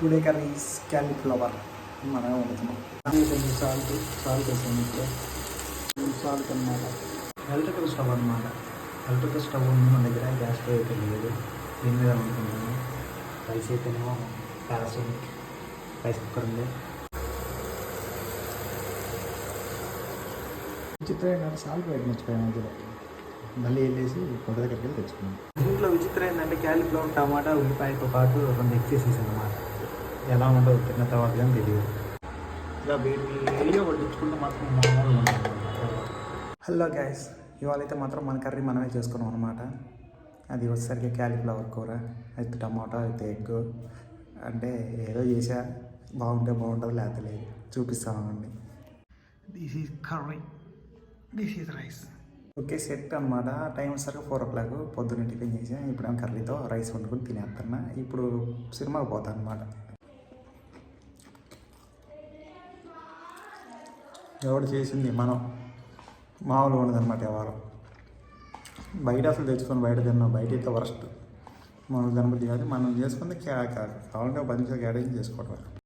Today curries cauliflower మనం వండుతున్నాం. కొంచెం salt వేసాము. ఇప్పుడు సాల్ట్ అనమాట. ఎలక్ట్రికల్ స్టవ్ అనమాట. ఎలక్ట్రికల్ స్టవ్ ఉంది మన దగ్గర. గ్యాస్ స్టవ్ అయితే లేదు. దీని మీద వండుకుంటాము. రైస్ అయితేనేమో పారాసోనిక్ రైస్ కుక్కర్ ఉంది. విచిత్రం ఏంటంటే సాల్ట్ బయట మర్చిపోయాను. మధ్యలో మళ్ళీ వెళ్ళేసి కొండ దగ్గరికి వెళ్ళి తెచ్చుకున్నాం. ఇంట్లో విచిత్రం ఏంటంటే క్యాలీఫ్లవర్, టమాటా, ఉల్లిపాయతో పాటు 2 ఎగ్స్ వేసేసాను అనమాట. ఎలా ఉండదు తిన్న తర్వాత కానీ తెలియదు. ఇలా వీడియో పట్టించుకుంటే మాత్రం మామూలుగా ఉంటుంది. హలో గైస్, ఇవాళ అయితే మాత్రం మన కర్రీ మనమే చేసుకున్నాం అనమాట. అది వచ్చేసరికి క్యాలీఫ్లవర్ కూర, అయితే టమాటా, అయితే ఎగ్. అంటే ఏదో చేసా, బాగుంటే బాగుంటుంది, లేకపోతే లేదు. చూపిస్తామండి. This is curry, this is rice. Okay, set అనమాట. టైం వచ్చేసరికి 4 o'clock. పొద్దున్న టిఫిన్ చేసాం. ఇప్పుడు కర్రీతో రైస్ వండుకొని తినేస్తున్నా. ఇప్పుడు సినిమాకి పోతాను అనమాట. ఎవడు చేసింది మనం మామూలుగా ఉండదన్నమాట. ఎవరు బయట అసలు తెచ్చుకొని బయట తిన్నాం. బయట అయితే వరస్ట్. మనం గణపతి కాదు, మనం చేసుకుంది కావాలంటే 10 నిమిషాలు క్యాటరింగ్ చేసుకోవడం.